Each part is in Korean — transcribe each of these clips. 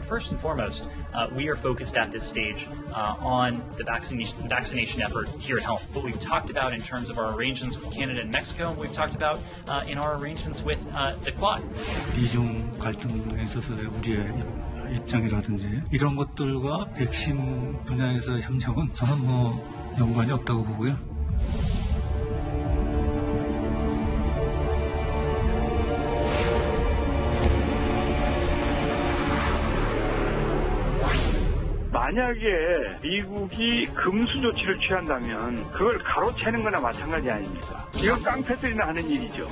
First and foremost, we are focused at this stage on the vaccination effort here at home. What we've talked about in terms of our arrangements with Canada and Mexico, we've talked about in our arrangements with the Quad. 미중 갈등에 있어서의 우리의 입장이라든지 이런 것들과 백신 분야에서의 협력은 저는 연관이 없다고 보고요. 만약에 미국이 금수 조치를 취한다면 그걸 가로채는 거나 마찬가지 아닙니까? 이건 깡패들이나 하는 일이죠.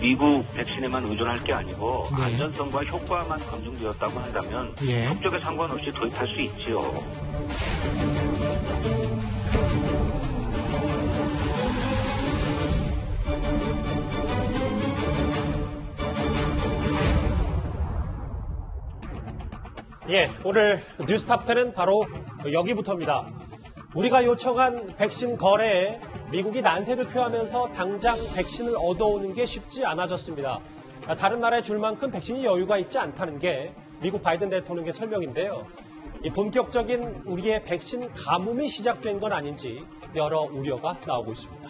미국 백신에만 의존할 게 아니고 안전성과 효과만 검증되었다고 한다면 국적에 상관없이 도입할 수 있지요. 오늘 뉴스탑10은 바로 여기부터입니다. 우리가 요청한 백신 거래에 미국이 난색을 표하면서 당장 백신을 얻어오는 게 쉽지 않아졌습니다. 다른 나라에 줄 만큼 백신이 여유가 있지 않다는 게 미국 바이든 대통령의 설명인데요. 이 본격적인 우리의 백신 가뭄이 시작된 건 아닌지 여러 우려가 나오고 있습니다.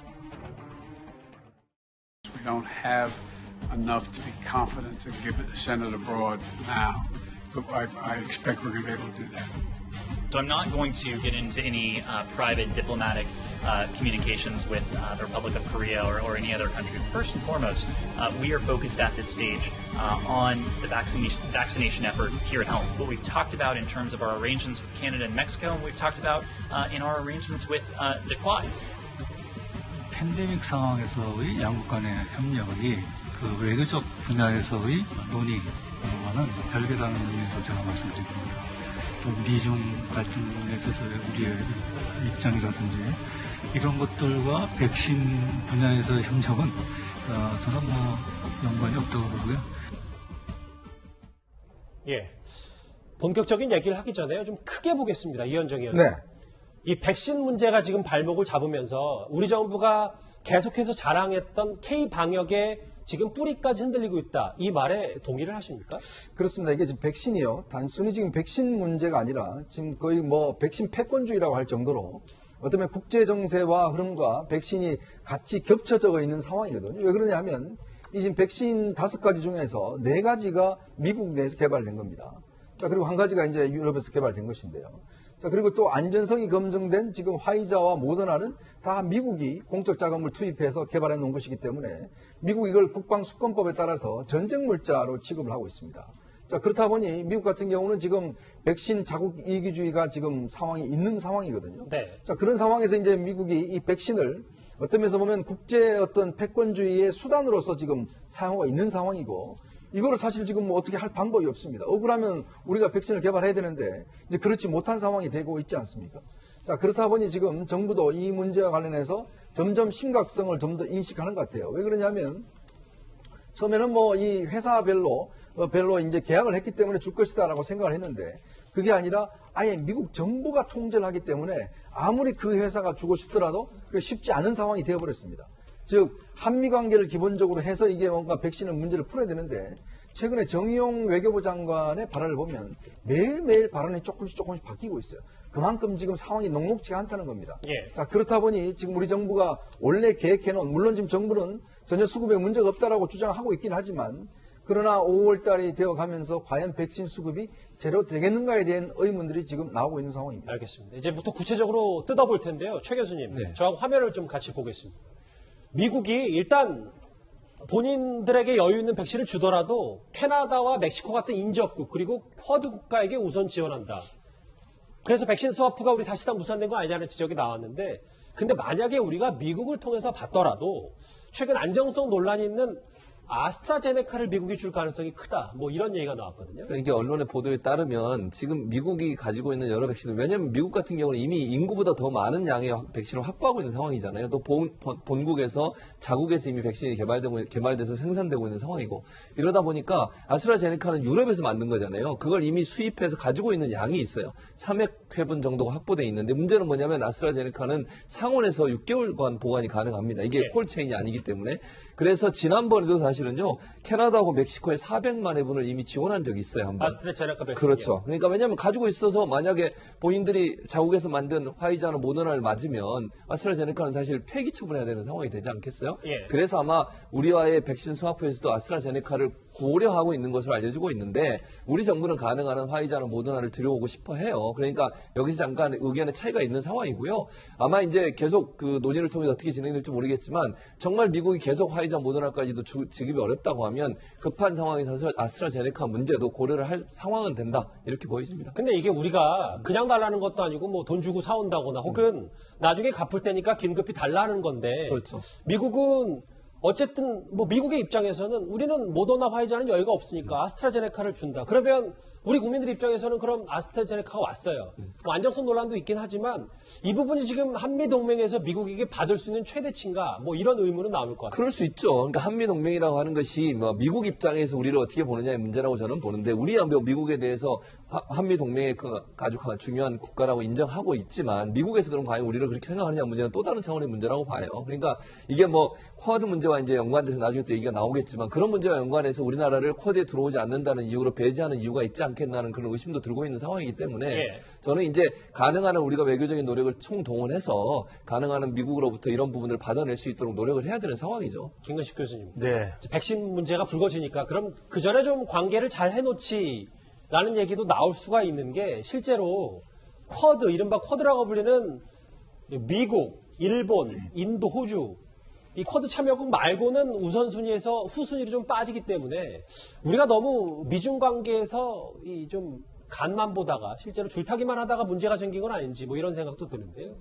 We don't have enough to be confident to send it abroad now. But I expect we're going to be able to do that. So I'm not going to get into any private diplomatic communications with the Republic of Korea or any other country. First and foremost, we are focused at this stage on the vaccination effort here at home. What we've talked about in terms of our arrangements with Canada and Mexico, and we've talked about in our arrangements with the Quad. 팬데믹 상황에서의 양국 간의 협력이 그 외교적 분야에서의 논의와는 별개라는 의미에서 제가 말씀드립니다. 또 미중 갈등에 있어서의 우리의 입장이라든지 이런 것들과 백신 분야에서의 협력은 저는 연관이 없다고 보고요. 본격적인 얘기를 하기 전에 좀 크게 보겠습니다. 이현정 의원님. 이 백신 문제가 지금 발목을 잡으면서 우리 정부가 계속해서 자랑했던 K-방역의 지금 뿌리까지 흔들리고 있다. 이 말에 동의를 하십니까? 그렇습니다. 이게 지금 백신이요. 단순히 지금 백신 문제가 아니라 지금 거의 백신 패권주의라고 할 정도로 어쩌면 국제 정세와 흐름과 백신이 같이 겹쳐져 있는 상황이거든요. 왜 그러냐 하면 이 지금 백신 5가지 중에서 4가지가 미국 내에서 개발된 겁니다. 자, 그리고 한 가지가 이제 유럽에서 개발된 것인데요. 자, 그리고 또 안전성이 검증된 지금 화이자와 모더나는 다 미국이 공적 자금을 투입해서 개발해 놓은 것이기 때문에 미국이 이걸 국방수권법에 따라서 전쟁 물자로 취급을 하고 있습니다. 자, 그렇다 보니 미국 같은 경우는 지금 백신 자국 이기주의가 지금 상황이 있는 상황이거든요. 자, 그런 상황에서 이제 미국이 이 백신을 어떤 면에서 보면 국제 어떤 패권주의의 수단으로서 지금 사용하고 있는 상황이고 이거를 사실 지금 어떻게 할 방법이 없습니다. 억울하면 우리가 백신을 개발해야 되는데 이제 그렇지 못한 상황이 되고 있지 않습니까? 자, 그렇다 보니 지금 정부도 이 문제와 관련해서 점점 심각성을 좀 더 인식하는 것 같아요. 왜 그러냐면 처음에는 이 회사별로 이제 계약을 했기 때문에 줄 것이다라고 생각을 했는데 그게 아니라 아예 미국 정부가 통제를 하기 때문에 아무리 그 회사가 주고 싶더라도 쉽지 않은 상황이 되어버렸습니다. 즉 한미 관계를 기본적으로 해서 이게 뭔가 백신의 문제를 풀어야 되는데 최근에 정의용 외교부 장관의 발언을 보면 매일매일 발언이 조금씩 바뀌고 있어요. 그만큼 지금 상황이 녹록지가 않다는 겁니다. 자, 그렇다 보니 지금 우리 정부가 원래 계획해놓은 물론 지금 정부는 전혀 수급에 문제가 없다라고 주장하고 있긴 하지만 그러나 5월 달이 되어가면서 과연 백신 수급이 제대로 되겠는가에 대한 의문들이 지금 나오고 있는 상황입니다. 알겠습니다. 이제부터 구체적으로 뜯어볼 텐데요. 최 교수님, 저하고 화면을 좀 같이 보겠습니다. 미국이 일단 본인들에게 여유 있는 백신을 주더라도 캐나다와 멕시코 같은 인접국 그리고 쿼드 국가에게 우선 지원한다. 그래서 백신 스와프가 우리 사실상 무산된 거 아니냐는 지적이 나왔는데 근데 만약에 우리가 미국을 통해서 받더라도 최근 안정성 논란이 있는 아스트라제네카를 미국이 줄 가능성이 크다. 뭐 이런 얘기가 나왔거든요. 이게 언론의 보도에 따르면 지금 미국이 가지고 있는 여러 백신들, 왜냐하면 미국 같은 경우는 이미 인구보다 더 많은 양의 백신을 확보하고 있는 상황이잖아요. 또 본국에서 자국에서 이미 백신이 개발돼서 생산되고 있는 상황이고, 이러다 보니까 아스트라제네카는 유럽에서 만든 거잖아요. 그걸 이미 수입해서 가지고 있는 양이 있어요. 300 회분 정도가 확보돼 있는데, 문제는 뭐냐면 아스트라제네카는 상온에서 6개월간 보관이 가능합니다. 이게 콜체인이 아니기 때문에. 그래서 지난번에도 사실은요, 캐나다하고 멕시코에 400만 회분을 이미 지원한 적이 있어요. 한번. 아스트라제네카 백신. 그렇죠. 그러니까 왜냐하면 가지고 있어서 만약에 본인들이 자국에서 만든 화이자나 모더나를 맞으면 아스트라제네카는 사실 폐기 처분해야 되는 상황이 되지 않겠어요? 예. 그래서 아마 우리와의 백신 스와프에서도 아스트라제네카를 고려하고 있는 것으로 알려지고 있는데, 우리 정부는 가능한 한 화이자나 모더나를 들여오고 싶어 해요. 그러니까 여기서 잠깐 의견의 차이가 있는 상황이고요. 아마 이제 계속 그 논의를 통해서 어떻게 진행될지 모르겠지만, 정말 미국이 계속 화이자 모더나까지도 지급이 어렵다고 하면 급한 상황에서 아스트라제네카 문제도 고려를 할 상황은 된다, 이렇게 보여집니다. 근데 이게 우리가 그냥 달라는 것도 아니고 뭐 돈 주고 사온다거나 혹은 나중에 갚을 테니까 긴급히 달라는 건데, 그렇죠. 미국은 어쨌든 뭐 미국의 입장에서는 우리는 모더나 화이자는 여유가 없으니까 아스트라제네카를 준다. 그러면 우리 국민들 입장에서는 그럼 아스트라제네카가 왔어요. 뭐 안정성 논란도 있긴 하지만 이 부분이 지금 한미동맹에서 미국에게 받을 수 있는 최대치인가, 뭐 이런 의문은 나올 것 같아요. 그럴 수 있죠. 그러니까 한미동맹이라고 하는 것이 뭐 미국 입장에서 우리를 어떻게 보느냐의 문제라고 저는 보는데, 우리가 미국에 대해서 한미동맹의 그 아주 중요한 국가라고 인정하고 있지만, 미국에서 그럼 과연 우리를 그렇게 생각하느냐 문제는 또 다른 차원의 문제라고 봐요. 그러니까 이게 뭐 쿼드 문제와 이제 연관돼서 나중에 또 얘기가 나오겠지만, 그런 문제와 연관해서 우리나라를 쿼드에 들어오지 않는다는 이유로 배제하는 이유가 있지 않겠나는 그런 의심도 들고 있는 상황이기 때문에, 저는 이제 가능한 한 우리가 외교적인 노력을 총동원해서 가능한 한 미국으로부터 이런 부분을 받아낼 수 있도록 노력을 해야 되는 상황이죠. 김근식 교수님. 네. 백신 문제가 불거지니까 그럼 그 전에 좀 관계를 잘 해놓지라는 얘기도 나올 수가 있는 게, 실제로 쿼드, 이른바 쿼드라고 불리는 미국, 일본, 인도, 호주, 이 쿼드 참여국 말고는 우선순위에서 후순위로 좀 빠지기 때문에 우리가 너무 미중 관계에서 이 좀 간만 보다가 실제로 줄타기만 하다가 문제가 생긴 건 아닌지, 뭐 이런 생각도 드는데요.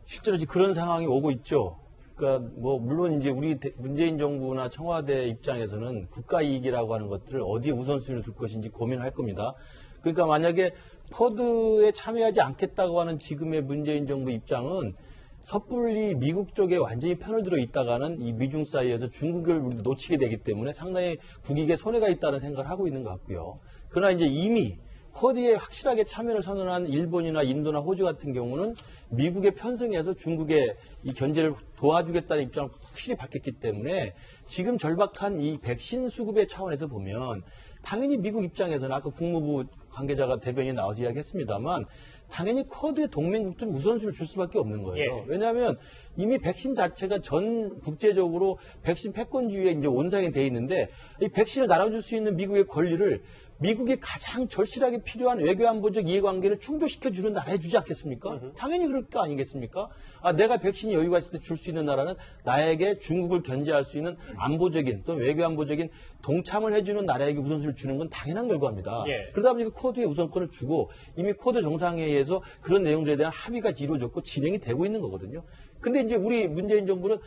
실제로 지금 그런 상황이 오고 있죠. 그러니까 뭐 물론 이제 우리 문재인 정부나 청와대 입장에서는 국가 이익이라고 하는 것들을 어디에 우선순위로 둘 것인지 고민할 겁니다. 그러니까 만약에 쿼드에 참여하지 않겠다고 하는 지금의 문재인 정부 입장은 섣불리 미국 쪽에 완전히 편을 들어 있다가는 이 미중 사이에서 중국을 놓치게 되기 때문에 상당히 국익에 손해가 있다는 생각을 하고 있는 것 같고요. 그러나 이제 이미 쿼드에 확실하게 참여를 선언한 일본이나 인도나 호주 같은 경우는 미국에 편승해서 중국의 이 견제를 도와주겠다는 입장을 확실히 밝혔기 때문에, 지금 절박한 이 백신 수급의 차원에서 보면 당연히 미국 입장에서는 아까 국무부 관계자가 대변인에 나와서 이야기했습니다만, 당연히 쿼드의 동맹국들은 우선순위를 줄 수밖에 없는 거예요. 왜냐하면 이미 백신 자체가 전 국제적으로 백신 패권주의에 이제 온상이 돼 있는데, 이 백신을 나눠줄 수 있는 미국의 권리를 미국이 가장 절실하게 필요한 외교안보적 이해관계를 충족시켜주는 나라에 주지 않겠습니까? 당연히 그럴 거 아니겠습니까? 내가 백신이 여유가 있을 때 줄 수 있는 나라는 나에게 중국을 견제할 수 있는 안보적인 또는 외교안보적인 동참을 해주는 나라에게 우선순위를 주는 건 당연한 결과입니다. 그러다 보니까 쿼드에 우선권을 주고 이미 쿼드 정상회의에서 그런 내용들에 대한 합의가 이루어졌고 진행이 되고 있는 거거든요. 근데 이제 우리 문재인 정부는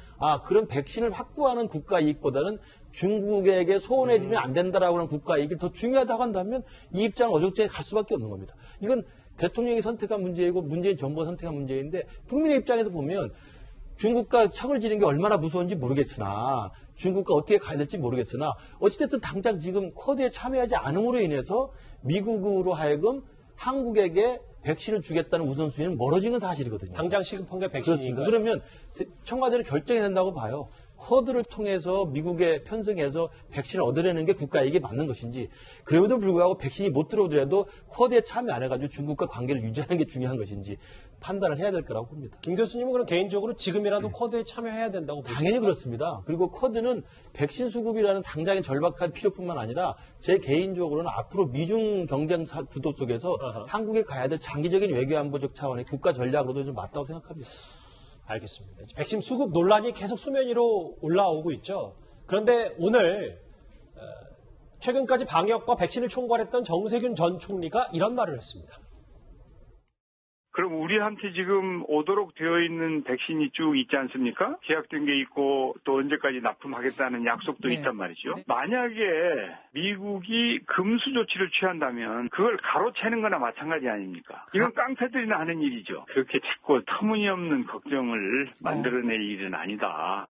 그런 백신을 확보하는 국가 이익보다는 중국에게 소원해주면 안 된다라고 하는 국가 이익을 더 중요하다고 한다면 이 입장은 어정쩡히 갈 수밖에 없는 겁니다. 이건 대통령이 선택한 문제이고 문재인 정부가 선택한 문제인데, 국민의 입장에서 보면 중국과 척을 지는 게 얼마나 무서운지 모르겠으나, 중국과 어떻게 가야 될지 모르겠으나, 어찌됐든 당장 지금 쿼드에 참여하지 않음으로 인해서 미국으로 하여금 한국에게 백신을 주겠다는 우선순위는 멀어진 건 사실이거든요. 당장 시급한 게 백신인가요? 그러면 청와대를 결정해야 된다고 봐요. 쿼드를 통해서 미국에 편승해서 백신을 얻어내는 게 국가에게 맞는 것인지, 그럼에도 불구하고 백신이 못 들어오더라도 쿼드에 참여 안 해가지고 중국과 관계를 유지하는 게 중요한 것인지 판단을 해야 될 거라고 봅니다. 김 교수님은 그럼 개인적으로 지금이라도 쿼드에 참여해야 된다고 보십니까? 당연히 그렇습니다. 그리고 쿼드는 백신 수급이라는 당장의 절박한 필요뿐만 아니라 제 개인적으로는 앞으로 미중 경쟁 구도 속에서 한국에 가야 될 장기적인 외교안보적 차원의 국가 전략으로도 좀 맞다고 생각합니다. 알겠습니다. 백신 수급 논란이 계속 수면 위로 올라오고 있죠. 그런데 오늘 최근까지 방역과 백신을 총괄했던 정세균 전 총리가 이런 말을 했습니다. 그럼 우리한테 지금 오도록 되어 있는 백신이 쭉 있지 않습니까? 계약된 게 있고 또 언제까지 납품하겠다는 약속도 있단 말이죠. 만약에 미국이 금수 조치를 취한다면 그걸 가로채는 거나 마찬가지 아닙니까? 이건 깡패들이나 하는 일이죠. 그렇게 자꾸 터무니없는 걱정을 만들어낼 일은 아니다.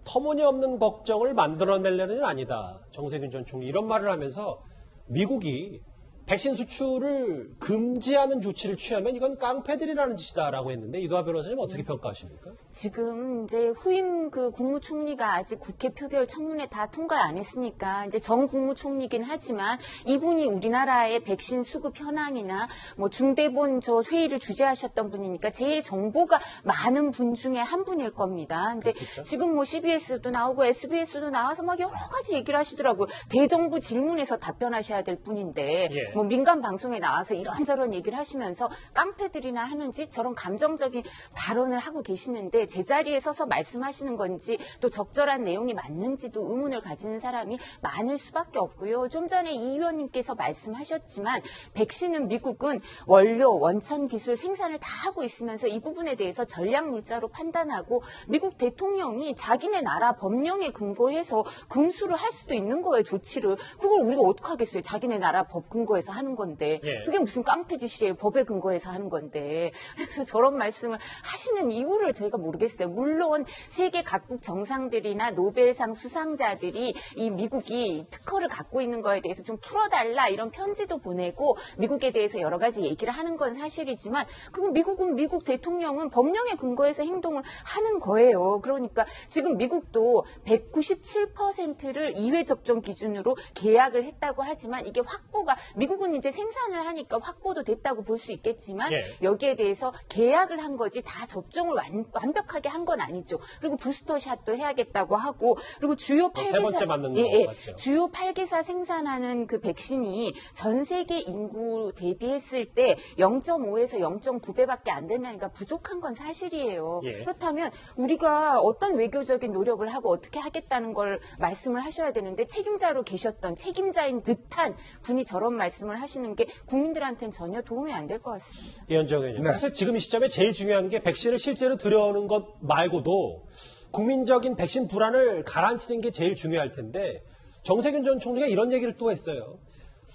터무니없는 걱정을 만들어내려는 일은 아니다. 정세균 전 총리 이런 말을 하면서 미국이 백신 수출을 금지하는 조치를 취하면 이건 깡패들이라는 짓이다라고 했는데 이도하 변호사님 어떻게 평가하십니까? 지금 이제 후임 그 국무총리가 아직 국회 표결 청문회 다 통과를 안 했으니까 이제 정 국무총리긴 하지만 이분이 우리나라의 백신 수급 현황이나 뭐 중대본 저 회의를 주재하셨던 분이니까 제일 정보가 많은 분 중에 한 분일 겁니다. 근데 그렇겠죠? 지금 뭐 CBS도 나오고 SBS도 나와서 막 여러 가지 얘기를 하시더라고요. 대정부 질문에서 답변하셔야 될 분인데 예. 뭐 민간 방송에 나와서 이런저런 얘기를 하시면서 깡패들이나 하는지 저런 감정적인 발언을 하고 계시는데 제자리에 서서 말씀하시는 건지 또 적절한 내용이 맞는지도 의문을 가지는 사람이 많을 수밖에 없고요. 좀 전에 이 의원님께서 말씀하셨지만 백신은 미국은 원료, 원천 기술 생산을 다 하고 있으면서 이 부분에 대해서 전략 물자로 판단하고 미국 대통령이 자기네 나라 법령에 근거해서 금수를 할 수도 있는 거예요, 조치를. 그걸 우리가 어떡하겠어요. 자기네 나라 법 근거해서 하는 건데 그게 무슨 깡패 짓이에요. 법에 근거해서 하는 건데. 그래서 저런 말씀을 하시는 이유를 저희가 모르겠어요. 물론 세계 각국 정상들이나 노벨상 수상자들이 이 미국이 특허를 갖고 있는 거에 대해서 좀 풀어달라 이런 편지도 보내고 미국에 대해서 여러 가지 얘기를 하는 건 사실이지만 그건 미국은 미국 대통령은 법령에 근거해서 행동을 하는 거예요. 그러니까 지금 미국도 197%를 2회 접종 기준으로 계약을 했다고 하지만 이게 확보가 미국은 이제 생산을 하니까 확보도 됐다고 볼 수 있겠지만 여기에 대해서 계약을 한 거지 다 접종을 완벽하게 한 건 아니죠. 그리고 부스터샷도 해야겠다고 하고 그리고 주요 8개사 세 번째 맞는 거 맞죠. 주요 8개사 생산하는 그 백신이 전 세계 인구 대비했을 때 0.5에서 0.9배밖에 안 된다니까 부족한 건 사실이에요. 그렇다면 우리가 어떤 외교적인 노력을 하고 어떻게 하겠다는 걸 말씀을 하셔야 되는데 책임자로 계셨던 책임자인 듯한 분이 저런 말씀을 하시는 게 국민들한테는 전혀 도움이 안 될 것 같습니다. 이현정 의원님. 사실 지금 이 시점에 제일 중요한 게 백신을 실제로 들여오는 것 말고도 국민적인 백신 불안을 가라앉히는 게 제일 중요할 텐데 정세균 전 총리가 이런 얘기를 또 했어요.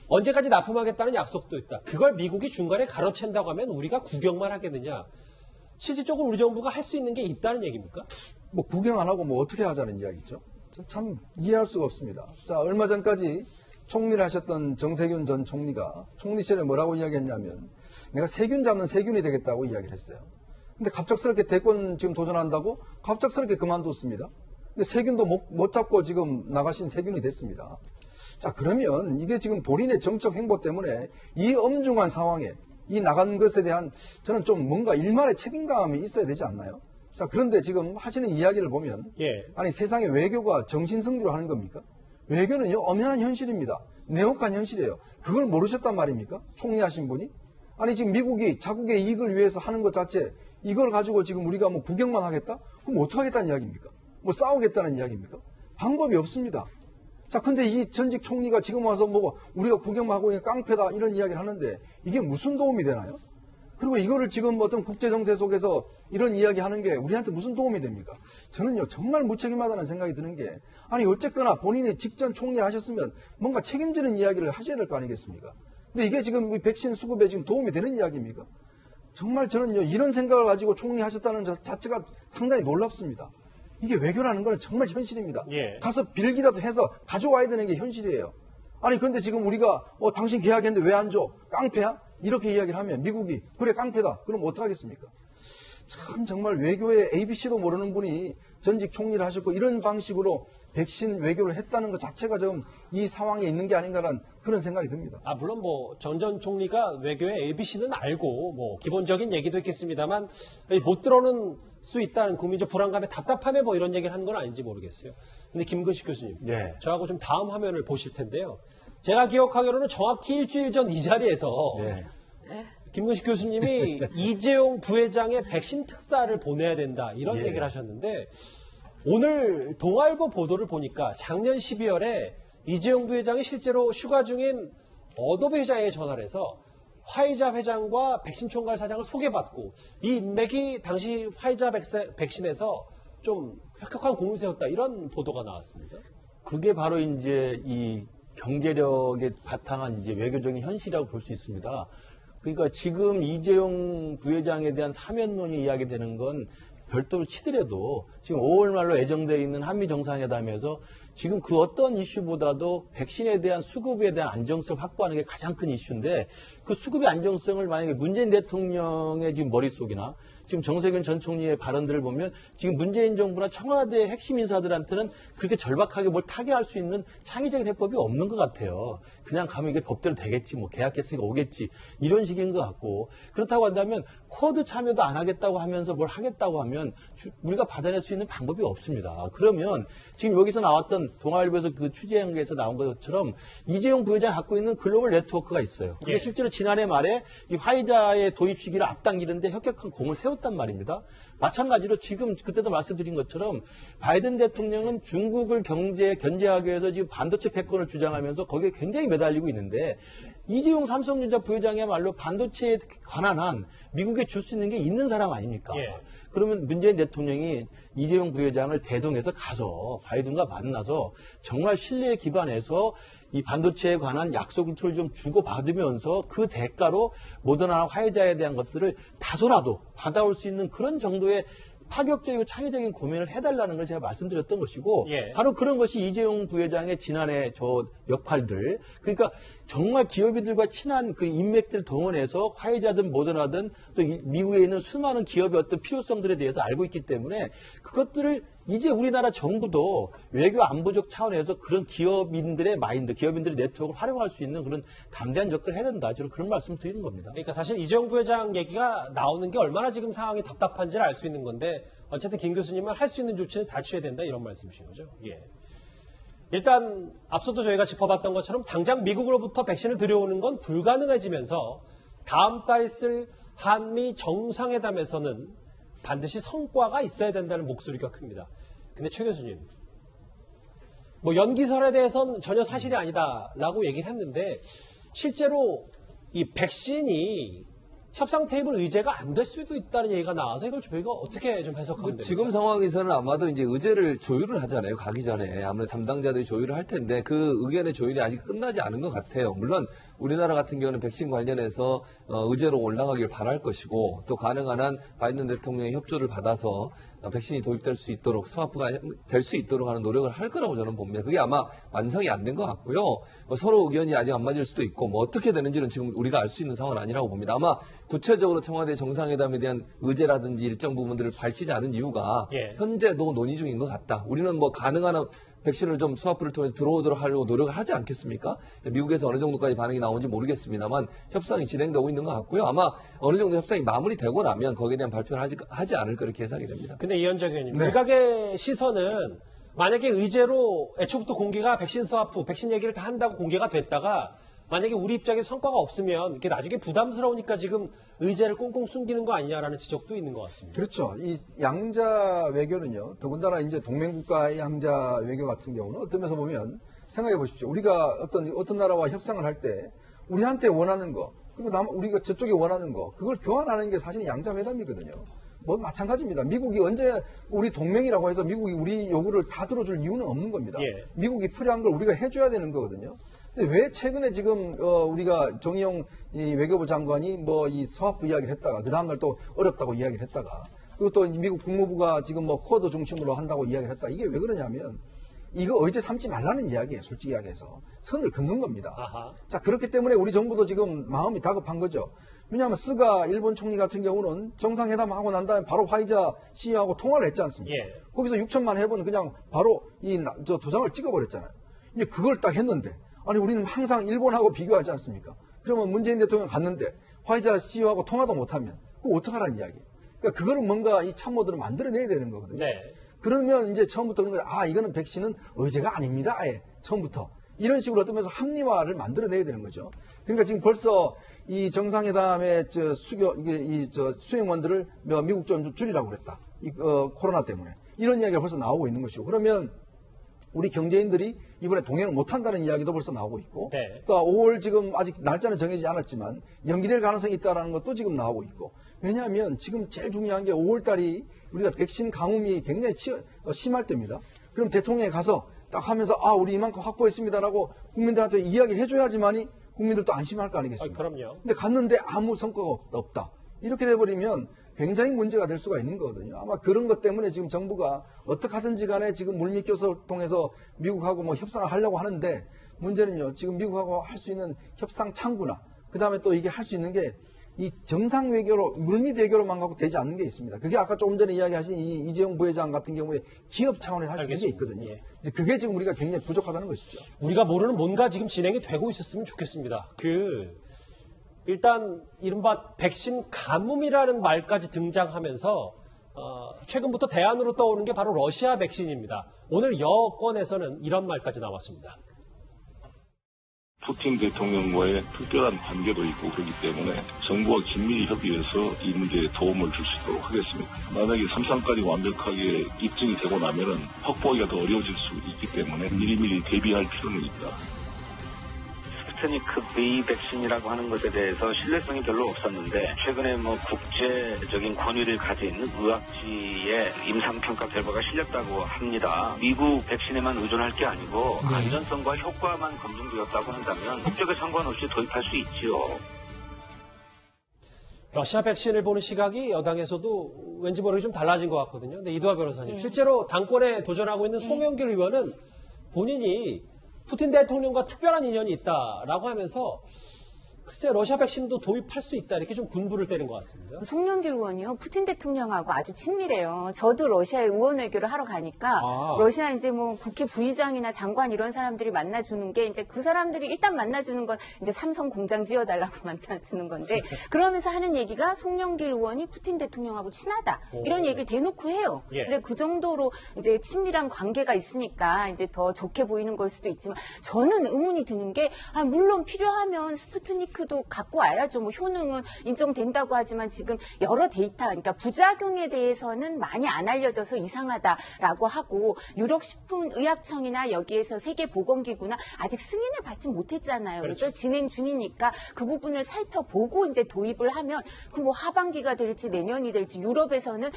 언제까지 납품하겠다는 약속도 있다. 그걸 미국이 중간에 가로챈다고 하면 우리가 구경만 하겠느냐. 실질적으로 우리 정부가 할 수 있는 게 있다는 얘기입니까? 뭐 구경 안 하고 뭐 어떻게 하자는 이야기죠. 참 이해할 수가 없습니다. 자, 얼마 전까지 총리를 하셨던 정세균 전 총리가 총리 시절에 뭐라고 이야기했냐면 내가 세균 잡는 세균이 되겠다고 이야기를 했어요. 근데 갑작스럽게 대권 지금 도전한다고 갑작스럽게 그만뒀습니다. 근데 세균도 못 잡고 지금 나가신 세균이 됐습니다. 자, 그러면 이게 지금 본인의 정책 행보 때문에 이 엄중한 상황에 이 나간 것에 대한 저는 좀 뭔가 일말의 책임감이 있어야 되지 않나요? 자, 그런데 지금 하시는 이야기를 보면 아니 세상의 외교가 정신승리로 하는 겁니까? 외교는요 엄연한 현실입니다. 냉혹한 현실이에요. 그걸 모르셨단 말입니까? 총리하신 분이? 아니 지금 미국이 자국의 이익을 위해서 하는 것 자체 이걸 가지고 지금 우리가 뭐 구경만 하겠다? 그럼 어떻게 하겠다는 이야기입니까? 뭐 싸우겠다는 이야기입니까? 방법이 없습니다. 자, 근데 이 전직 총리가 지금 와서 뭐 우리가 구경만 하고 깡패다 이런 이야기를 하는데 이게 무슨 도움이 되나요? 그리고 이거를 지금 어떤 국제정세 속에서 이런 이야기 하는 게 우리한테 무슨 도움이 됩니까? 저는요, 정말 무책임하다는 생각이 드는 게, 아니, 어쨌거나 본인이 직전 총리 하셨으면 뭔가 책임지는 이야기를 하셔야 될 거 아니겠습니까? 근데 이게 지금 이 백신 수급에 지금 도움이 되는 이야기입니까? 정말 저는요, 이런 생각을 가지고 총리 하셨다는 자체가 상당히 놀랍습니다. 이게 외교라는 건 정말 현실입니다. 가서 빌기라도 해서 가져와야 되는 게 현실이에요. 아니, 근데 지금 우리가, 당신 계약했는데 왜 안 줘? 깡패야? 이렇게 이야기를 하면 미국이 그래 깡패다. 그럼 어떡하겠습니까? 참 정말 외교의 ABC도 모르는 분이 전직 총리를 하셨고 이런 방식으로 백신 외교를 했다는 것 자체가 좀 이 상황에 있는 게 아닌가라는 그런 생각이 듭니다. 물론 전 전 총리가 외교의 ABC는 알고 기본적인 얘기도 있겠습니다만 못 들어오는 수 있다는 국민적 불안감에 답답함에 이런 얘기를 하는 건 아닌지 모르겠어요. 근데 김근식 교수님, 저하고 좀 다음 화면을 보실 텐데요. 제가 기억하기로는 정확히 일주일 전 이 자리에서 김근식 교수님이 이재용 부회장의 백신 특사를 보내야 된다 이런 얘기를 하셨는데 오늘 동아일보 보도를 보니까 작년 12월에 이재용 부회장이 실제로 휴가 중인 어도비 회장에게 전화를 해서 화이자 회장과 백신 총괄 사장을 소개받고 이 인맥이 당시 화이자 백신에서 좀 혁혁한 공을 세웠다 이런 보도가 나왔습니다. 그게 바로 이제 이 경제력에 바탕한 이제 외교적인 현실이라고 볼 수 있습니다. 그러니까 지금 이재용 부회장에 대한 사면론이 이야기되는 건 별도로 치더라도 지금 5월 말로 예정되어 있는 한미 정상회담에서 지금 그 어떤 이슈보다도 백신에 대한 수급에 대한 안정성을 확보하는 게 가장 큰 이슈인데 그 수급의 안정성을 만약에 문재인 대통령의 지금 머릿속이나 지금 정세균 전 총리의 발언들을 보면 지금 문재인 정부나 청와대 핵심 인사들한테는 그렇게 절박하게 뭘 타개할 수 있는 창의적인 해법이 없는 것 같아요. 그냥 가면 이게 법대로 되겠지, 뭐 계약했으니까 오겠지 이런 식인 것 같고 그렇다고 한다면 쿼드 참여도 안 하겠다고 하면서 뭘 하겠다고 하면 우리가 받아낼 수 있는 방법이 없습니다. 그러면 지금 여기서 나왔던 동아일보에서 그 취재한게에서 나온 것처럼 이재용 부회장이 갖고 있는 글로벌 네트워크가 있어요. 그게 실제로 지난해 말에 이 화이자의 도입 시기를 앞당기는데 혁혁한 공을 세웠단 말입니다. 마찬가지로 지금 그때도 말씀드린 것처럼 바이든 대통령은 중국을 견제하기 위해서 지금 반도체 패권을 주장하면서 거기에 굉장히 매달리고 있는데 이재용 삼성전자 부회장이야말로 반도체에 관한 한 미국에 줄 수 있는 게 있는 사람 아닙니까? 그러면 문재인 대통령이 이재용 부회장을 대동해서 가서 바이든과 만나서 정말 신뢰에 기반해서 이 반도체에 관한 약속을 좀 주고받으면서 그 대가로 모더나나 화이자에 대한 것들을 다소라도 받아올 수 있는 그런 정도의 파격적이고 창의적인 고민을 해달라는 걸 제가 말씀드렸던 것이고 바로 그런 것이 이재용 부회장의 지난해 저 역할들 그러니까 정말 기업인들과 친한 그 인맥들 동원해서 화이자든 모더나든 또 미국에 있는 수많은 기업의 어떤 필요성들에 대해서 알고 있기 때문에 그것들을 이제 우리나라 정부도 외교 안보적 차원에서 그런 기업인들의 마인드, 기업인들의 네트워크를 활용할 수 있는 그런 담대한 접근을 해야 된다. 저는 그런 말씀을 드리는 겁니다. 그러니까 사실 이재용 부회장 얘기가 나오는 게 얼마나 지금 상황이 답답한지를 알 수 있는 건데 어쨌든 김 교수님은 할 수 있는 조치는 다 취해야 된다 이런 말씀이신 거죠. 일단 앞서도 저희가 짚어봤던 것처럼 당장 미국으로부터 백신을 들여오는 건 불가능해지면서 다음 달 있을 한미 정상회담에서는 반드시 성과가 있어야 된다는 목소리가 큽니다. 근데 최 교수님, 뭐 연기설에 대해서는 전혀 사실이 아니다라고 얘기를 했는데 실제로 이 백신이 협상 테이블 의제가 안 될 수도 있다는 얘기가 나와서 이걸 저희가 어떻게 좀 해석하면 됩니까? 지금 상황에서는 아마도 이제 의제를 조율을 하잖아요. 가기 전에 아무래도 담당자들이 조율을 할 텐데 그 의견의 조율이 아직 끝나지 않은 것 같아요. 물론 우리나라 같은 경우는 백신 관련해서 의제로 올라가길 바랄 것이고 또 가능한 한 바이든 대통령의 협조를 받아서 백신이 도입될 수 있도록 스와프가 될 수 있도록 하는 노력을 할 거라고 저는 봅니다. 그게 아마 완성이 안 된 것 같고요. 서로 의견이 아직 안 맞을 수도 있고 뭐 어떻게 되는지는 지금 우리가 알 수 있는 상황은 아니라고 봅니다. 아마 구체적으로 청와대 정상회담에 대한 의제라든지 일정 부분들을 밝히지 않은 이유가 현재도 논의 중인 것 같다. 우리는 뭐 가능한 한 백신을 좀 스와프를 통해서 들어오도록 하려고 노력을 하지 않겠습니까? 미국에서 어느 정도까지 반응이 나오는지 모르겠습니다만 협상이 진행되고 있는 것 같고요. 아마 어느 정도 협상이 마무리되고 나면 거기에 대한 발표를 하지 않을 그렇게 예상이 됩니다. 근데 이현정 의원님, 일각의 시선은 만약에 의제로 애초부터 공개가 백신 스와프, 백신 얘기를 다 한다고 공개가 됐다가 만약에 우리 입장에 성과가 없으면 이게 나중에 부담스러우니까 지금 의제를 꽁꽁 숨기는 거 아니냐라는 지적도 있는 것 같습니다. 그렇죠. 이 양자 외교는요. 더군다나 이제 동맹국가의 양자 외교 같은 경우는 어떤 면에서 보면 생각해 보십시오. 우리가 어떤 나라와 협상을 할 때 우리한테 원하는 거 그리고 우리가 저쪽에 원하는 거 그걸 교환하는 게 사실은 양자 회담이거든요. 뭐 마찬가지입니다. 미국이 언제 우리 동맹이라고 해서 미국이 우리 요구를 다 들어줄 이유는 없는 겁니다. 미국이 필요한 걸 우리가 해줘야 되는 거거든요. 근데 왜 최근에 지금 우리가 정의용 이 외교부 장관이 뭐 이 스와프 이야기를 했다가 그 다음날 또 어렵다고 이야기를 했다가 그리고 또 미국 국무부가 지금 뭐 쿼드 중심으로 한다고 이야기를 했다. 이게 왜 그러냐면 이거 의제 삼지 말라는 이야기예요. 솔직히 이야기해서 선을 긋는 겁니다. 자 그렇기 때문에 우리 정부도 지금 마음이 다급한 거죠. 왜냐하면 스가 일본 총리 같은 경우는 정상회담하고 난 다음에 바로 화이자 CEO하고 통화를 했지 않습니까? 거기서 6천만 회분 그냥 바로 저 도장을 찍어버렸잖아요. 이제 그걸 딱 했는데 아니 우리는 항상 일본하고 비교하지 않습니까? 그러면 문재인 대통령 갔는데 화이자 CEO하고 통화도 못하면 그거 어떡하라는 이야기예요. 그러니까 그거는 뭔가 이 참모들은 만들어내야 되는 거거든요. 그러면 이제 처음부터 그런 거예요. 이거는 백신은 의제가 아닙니다. 아예 처음부터. 이런 식으로 어떠면서 합리화를 만들어내야 되는 거죠. 그러니까 지금 벌써 이 정상회담의 수행원들을 미국 좀 줄이라고 그랬다. 코로나 때문에. 이런 이야기가 벌써 나오고 있는 것이고. 그러면 우리 경제인들이 이번에 동행을 못한다는 이야기도 벌써 나오고 있고 네. 또 5월 지금 아직 날짜는 정해지지 않았지만 연기될 가능성이 있다는 것도 지금 나오고 있고 왜냐하면 지금 제일 중요한 게 5월 달이 우리가 백신 가뭄이 굉장히 심할 때입니다. 그럼 대통령에 가서 딱 하면서 우리 이만큼 확보했습니다라고 국민들한테 이야기를 해줘야지만이 국민들도 안심할 거 아니겠습니까? 그럼요. 근데 갔는데 아무 성과가 없다. 이렇게 돼버리면 굉장히 문제가 될 수가 있는 거거든요. 아마 그런 것 때문에 지금 정부가 어떻게 하든지 간에 지금 물밑교섭을 통해서 미국하고 뭐 협상을 하려고 하는데 문제는요. 지금 미국하고 할 수 있는 협상 창구나 그다음에 또 이게 할 수 있는 게 이 정상 외교로 물밑 외교로만 갖고 되지 않는 게 있습니다. 그게 아까 조금 전에 이야기하신 이 이재용 부회장 같은 경우에 기업 차원에서 할 수 있는 게 있거든요. 예. 그게 지금 우리가 굉장히 부족하다는 것이죠. 우리가 모르는 뭔가 지금 진행이 되고 있었으면 좋겠습니다. 일단 이른바 백신 가뭄이라는 말까지 등장하면서 최근부터 대안으로 떠오르는 게 바로 러시아 백신입니다. 오늘 여권에서는 이런 말까지 나왔습니다. 푸틴 대통령과의 특별한 관계도 있고 그렇기 때문에 정부와 긴밀히 협의해서 이 문제에 도움을 줄 수 있도록 하겠습니다. 만약에 3상까지 완벽하게 입증이 되고 나면은 확보하기가 더 어려워질 수 있기 때문에 미리미리 대비할 필요는 있다. 스푸트니크 V 백신이라고 하는 것에 대해서 신뢰성이 별로 없었는데 최근에 국제적인 권위를 가진 의학지의 임상평가 결과가 실렸다고 합니다. 미국 백신에만 의존할 게 아니고 안전성과 효과만 검증되었다고 한다면 국적에 상관없이 도입할 수 있지요. 러시아 백신을 보는 시각이 여당에서도 왠지 모르게 좀 달라진 것 같거든요. 근데 이두하 변호사님, 실제로 당권에 도전하고 있는 송영길 의원은 본인이 푸틴 대통령과 특별한 인연이 있다라고 하면서 글쎄 러시아 백신도 도입할 수 있다 이렇게 좀 군부를 때린 것 같습니다. 송영길 의원이요. 푸틴 대통령하고 아주 친밀해요. 저도 러시아에 의원 외교를 하러 가니까 러시아 이제 국회 부의장이나 장관 이런 사람들이 만나주는 게 이제 그 사람들이 일단 만나주는 건 이제 삼성 공장 지어달라고 만나주는 건데 그러면서 하는 얘기가 송영길 의원이 푸틴 대통령하고 친하다 이런 얘기를 대놓고 해요. 예. 그래 그 정도로 이제 친밀한 관계가 있으니까 이제 더 좋게 보이는 걸 수도 있지만 저는 의문이 드는 게 물론 필요하면 스푸트니크도 갖고 와야죠. 효능은 인정된다고 하지만 지금 여러 데이터, 그러니까 부작용에 대해서는 많이 안 알려져서 이상하다라고 하고 유럽식품의약청이나 여기에서 세계보건기구나 아직 승인을 받지 못했잖아요. 그렇죠? 진행 중이니까 그 부분을 살펴보고 이제 도입을 하면 하반기가 될지 내년이 될지 유럽에서는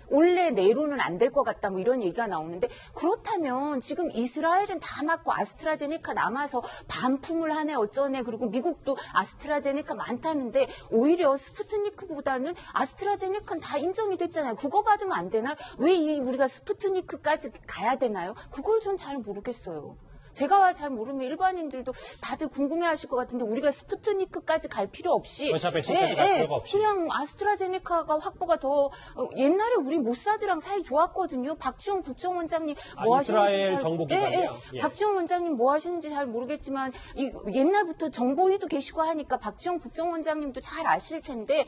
올해 내로는 안 될 것 같다 이런 얘기가 나오는데 그렇다면 지금 이스라엘은 다 맞고 아스트라제네카 남아서 반품을 하네 어쩌네 그리고 미국도 아스트라제네카 많다는데 오히려 스푸트니크보다는 아스트라제네카는 다 인정이 됐잖아요. 그거 받으면 안 되나? 왜 우리가 스푸트니크까지 가야 되나요? 그걸 전 잘 모르겠어요. 제가 잘 모르면 일반인들도 다들 궁금해하실 것 같은데 우리가 스푸트니크까지 갈 필요 없이 러시아 백신까지 갈 필요가 없이 그냥 아스트라제네카가 확보가 더 옛날에 우리 모사드랑 사이 좋았거든요. 박지원 국정원장님 뭐 하시는지 이스라엘 정보기관이요. 박지원 원장님 뭐 하시는지 잘 모르겠지만 옛날부터 정보위도 계시고 하니까 박지원 국정원장님도 잘 아실 텐데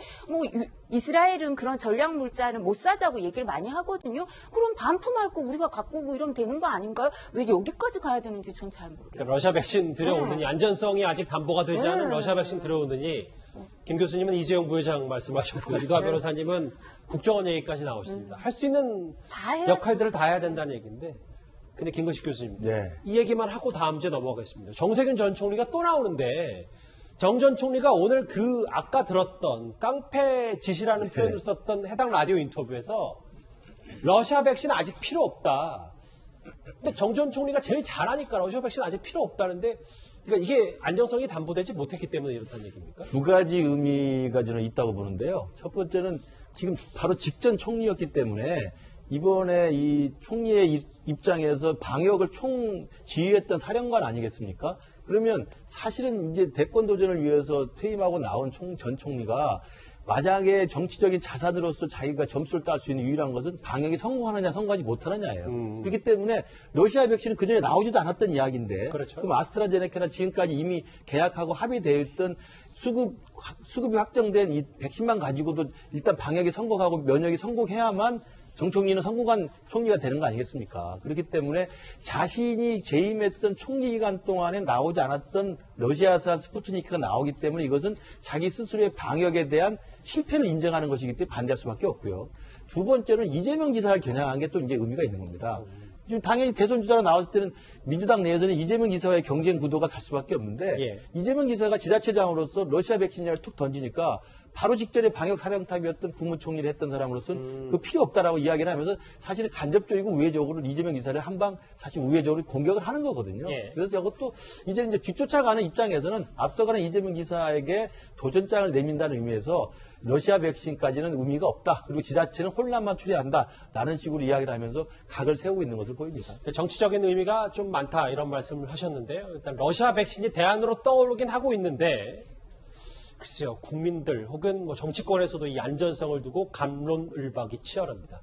이스라엘은 그런 전략 물자를 못 사다고 얘기를 많이 하거든요. 그럼 반품할 거 우리가 갖고 오고 이러면 되는 거 아닌가요? 왜 여기까지 가야 되는지 전 잘 모르겠어요. 그러니까 러시아 백신 들여오느니 안전성이 아직 담보가 되지 않은 러시아 백신 들여오느니 김 교수님은 이재용 부회장 말씀하셨고 이두하 변호사님은 국정원 얘기까지 나오십니다. 할 수 있는 역할들을 다 해야 된다는 얘기인데 근데 김근식 교수님 이 얘기만 하고 다음 주에 넘어가겠습니다. 정세균 전 총리가 또 나오는데 정 전 총리가 오늘 아까 들었던 깡패 짓이라는 표현을 썼던 해당 라디오 인터뷰에서 러시아 백신 아직 필요 없다. 근데 정 전 총리가 제일 잘하니까 러시아 백신 아직 필요 없다는데 그러니까 이게 안정성이 담보되지 못했기 때문에 이렇다는 얘기입니까? 두 가지 의미가 저는 있다고 보는데요. 첫 번째는 지금 바로 직전 총리였기 때문에 이번에 이 총리의 입장에서 방역을 총지휘했던 사령관 아니겠습니까? 그러면 사실은 이제 대권 도전을 위해서 퇴임하고 나온 전 총리가 만약에 정치적인 자산으로서 자기가 점수를 딸 수 있는 유일한 것은 방역이 성공하느냐 성공하지 못하느냐예요. 그렇기 때문에 러시아 백신은 그전에 나오지도 않았던 이야기인데 그렇죠. 그럼 아스트라제네카는 지금까지 이미 계약하고 합의되어 있던 수급이 확정된 이 백신만 가지고도 일단 방역이 성공하고 면역이 성공해야만 정 총리는 성공한 총리가 되는 거 아니겠습니까? 그렇기 때문에 자신이 재임했던 총리 기간 동안에 나오지 않았던 러시아산 스푸트니크가 나오기 때문에 이것은 자기 스스로의 방역에 대한 실패를 인정하는 것이기 때문에 반대할 수밖에 없고요. 두 번째는 이재명 지사를 겨냥한 게 또 이제 의미가 있는 겁니다. 지금 당연히 대선 주자로 나왔을 때는 민주당 내에서는 이재명 기사와의 경쟁 구도가 갈 수밖에 없는데 이재명 기사가 지자체장으로서 러시아 백신 이야기를 툭 던지니까 바로 직전에 방역사령탑이었던 국무총리를 했던 사람으로서는 그 필요 없다라고 이야기를 하면서 사실 간접적이고 우회적으로 이재명 기사를 한방 사실 우회적으로 공격을 하는 거거든요. 그래서 이것도 이제 뒤쫓아가는 입장에서는 앞서가는 이재명 기사에게 도전장을 내민다는 의미에서 러시아 백신까지는 의미가 없다. 그리고 지자체는 혼란만 초래한다라는 식으로 이야기를 하면서 각을 세우고 있는 것을 보입니다. 정치적인 의미가 좀 많다 이런 말씀을 하셨는데요. 일단 러시아 백신이 대안으로 떠오르긴 하고 있는데 글쎄요, 국민들 혹은 뭐 정치권에서도 이 안전성을 두고 갑론을박이 치열합니다.